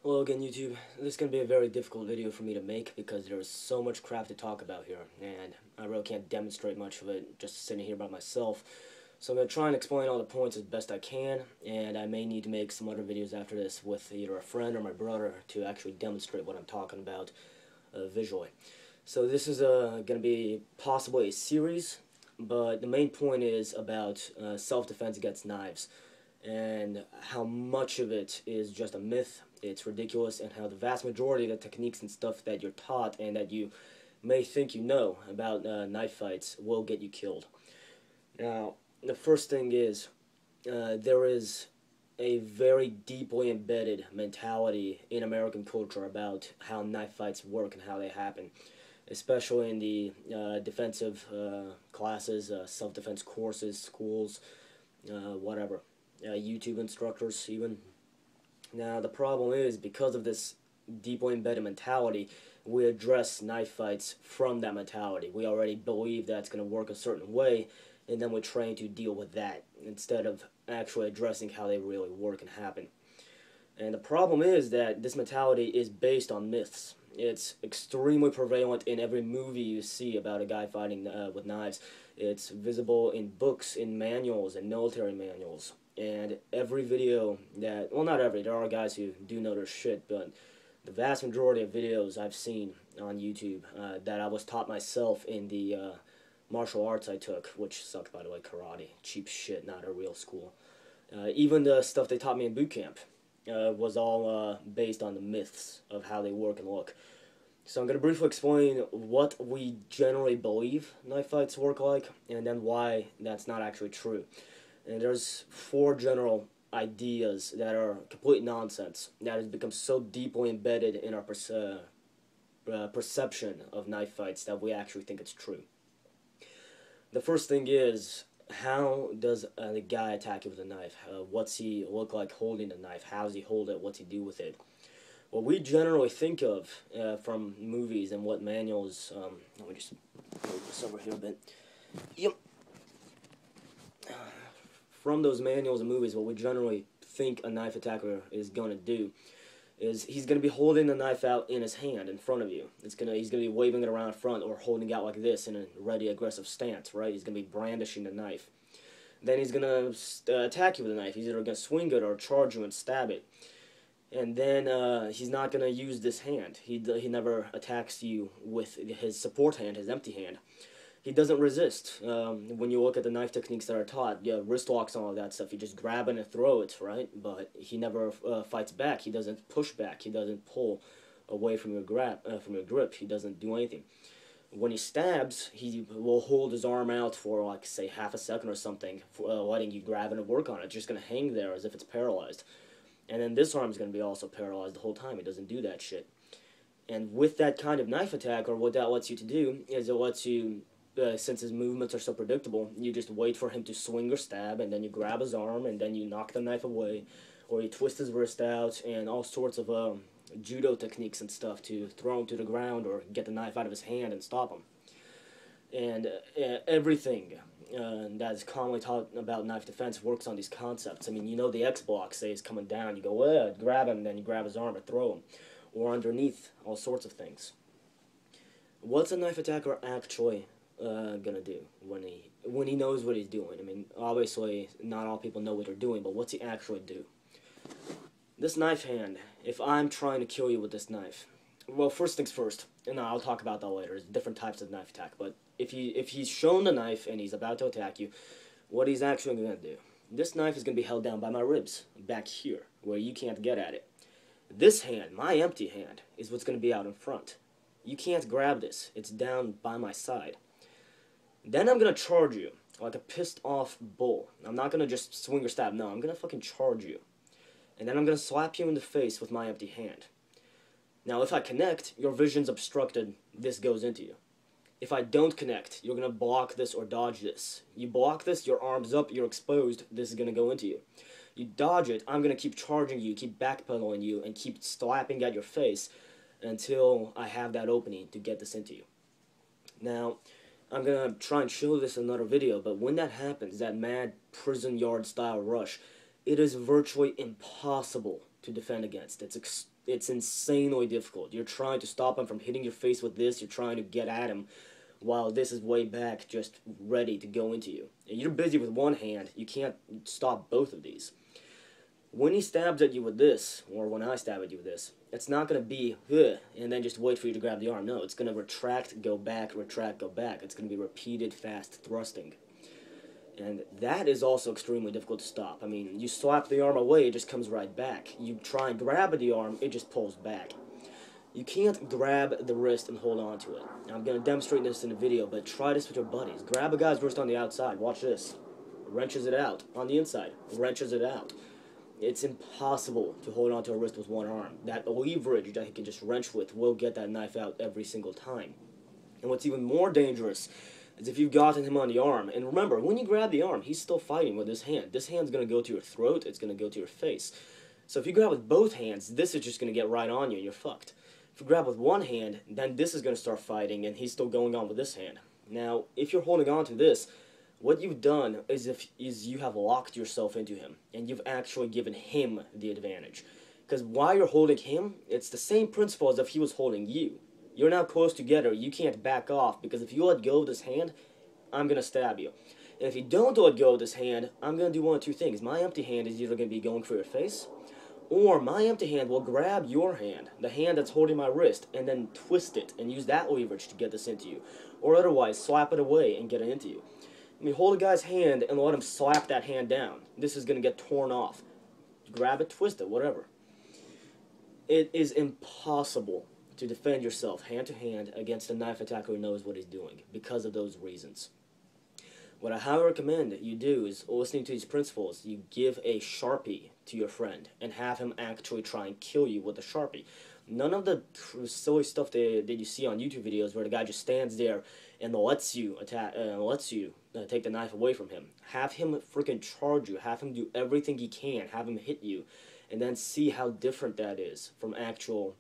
Hello again, YouTube. This is going to be a very difficult video for me to make because there's so much crap to talk about here, and I really can't demonstrate much of it just sitting here by myself. So I'm going to try and explain all the points as best I can, and I may need to make some other videos after this with either a friend or my brother to actually demonstrate what I'm talking about visually. So this is going to be possibly a series, but the main point is about self-defense against knives and how much of it is just a myth, it's ridiculous, and how the vast majority of the techniques and stuff that you're taught and that you may think you know about knife fights will get you killed. Now, the first thing is, there is a very deeply embedded mentality in American culture about how knife fights work and how they happen, especially in the defensive classes, self-defense courses, schools, whatever. YouTube instructors even. Now the problem is, because of this deeply embedded mentality, we address knife fights from that mentality. We already believe that's going to work a certain way, and then we train to deal with that instead of actually addressing how they really work and happen. And the problem is that this mentality is based on myths. It's extremely prevalent in every movie you see about a guy fighting with knives. It's visible in books, in manuals, in military manuals. And every video that, well, not every, there are guys who do know their shit, but the vast majority of videos I've seen on YouTube that I was taught myself in the martial arts I took, which sucked, by the way, karate. Cheap shit, not a real school. Even the stuff they taught me in boot camp was all based on the myths of how they work and look. So I'm going to briefly explain what we generally believe knife fights work like, and then why that's not actually true. And there's four general ideas that are complete nonsense that has become so deeply embedded in our perception of knife fights that we actually think it's true. The first thing is, how does the guy attack you with a knife? What's he look like holding the knife? How does he hold it? What's he do with it? What we generally think of from movies and what manuals, let me just move this over here a bit. Yep. From those manuals and movies, what we generally think a knife attacker is going to do is he's going to be holding the knife out in his hand in front of you. He's going to be waving it around in front or holding it out like this in a ready, aggressive stance, right? He's going to be brandishing the knife. Then he's going to attack you with a knife. He's either going to swing it or charge you and stab it. And then he's not going to use this hand. He never attacks you with his support hand, his empty hand. He doesn't resist. When you look at the knife techniques that are taught, yeah, wrist locks and all that stuff, you just grab it and throw it, right? But he never fights back. He doesn't push back. He doesn't pull away from your grip. He doesn't do anything. When he stabs, he will hold his arm out for, like, say, half a second or something, for, letting you grab it and work on it. It's just going to hang there as if it's paralyzed. And then this arm's going to be also paralyzed the whole time. He doesn't do that shit. And with that kind of knife attack, or what that lets you to do, is it lets you, since his movements are so predictable, you just wait for him to swing or stab, and then you grab his arm, and then you knock the knife away, or you twist his wrist out, and all sorts of judo techniques and stuff to throw him to the ground or get the knife out of his hand and stop him. And everything that is commonly taught about knife defense works on these concepts. I mean, you know, the X block, say, is coming down. You go, grab him, and then you grab his arm and throw him. Or underneath, all sorts of things. What's a knife attacker actually gonna do when he knows what he's doing? I mean, obviously, not all people know what they're doing, but what's he actually do? This knife hand, if I'm trying to kill you with this knife, well, first things first, and I'll talk about that later. There's different types of knife attack, but if he's shown the knife and he's about to attack you, what he's actually going to do, this knife is going to be held down by my ribs, back here, where you can't get at it. This hand, my empty hand, is what's going to be out in front. You can't grab this. It's down by my side. Then I'm going to charge you like a pissed off bull. I'm not going to just swing or stab. No, I'm going to fucking charge you. And then I'm going to slap you in the face with my empty hand. Now, if I connect, your vision's obstructed, this goes into you. If I don't connect, you're going to block this or dodge this. You block this, your arm's up, you're exposed, this is going to go into you. You dodge it, I'm going to keep charging you, keep backpedaling you, and keep slapping at your face until I have that opening to get this into you. Now, I'm going to try and show this in another video, but when that happens, that mad prison yard style rush, it is virtually impossible to defend against. It's It's insanely difficult. You're trying to stop him from hitting your face with this. You're trying to get at him while this is way back, just ready to go into you. And you're busy with one hand. You can't stop both of these. When he stabs at you with this, or when I stab at you with this, it's not going to be, huh, and then just wait for you to grab the arm. No, it's going to retract, go back, retract, go back. It's going to be repeated, fast thrusting. And that is also extremely difficult to stop. I mean, you slap the arm away, it just comes right back. You try and grab at the arm, it just pulls back. You can't grab the wrist and hold on to it. Now, I'm going to demonstrate this in a video, but try this with your buddies. Grab a guy's wrist on the outside. Watch this. Wrenches it out. On the inside. Wrenches it out. It's impossible to hold on to a wrist with one arm. That leverage that he can just wrench with will get that knife out every single time. And what's even more dangerous is if you've gotten him on the arm. And remember, when you grab the arm, he's still fighting with his hand. This hand's going to go to your throat. It's going to go to your face. So if you grab with both hands, this is just going to get right on you and you're fucked. If you grab with one hand, then this is going to start fighting and he's still going on with this hand. Now, if you're holding on to this, what you've done is you have locked yourself into him, and you've actually given him the advantage. Because while you're holding him, it's the same principle as if he was holding you. You're now close together, you can't back off, because if you let go of this hand, I'm going to stab you. And if you don't let go of this hand, I'm going to do one of two things. My empty hand is either going to be going for your face, or my empty hand will grab your hand, the hand that's holding my wrist, and then twist it, and use that leverage to get this into you. Or otherwise, slap it away and get it into you. I mean, hold a guy's hand and let him slap that hand down. This is going to get torn off. Grab it, twist it, whatever. It is impossible to defend yourself hand to hand against a knife attacker who knows what he's doing because of those reasons. What I highly recommend that you do is, listening to these principles, you give a Sharpie to your friend and have him actually try and kill you with a Sharpie. None of the silly stuff that you see on YouTube videos where the guy just stands there and lets you take the knife away from him. Have him freaking charge you. Have him do everything he can. Have him hit you, and then see how different that is from actual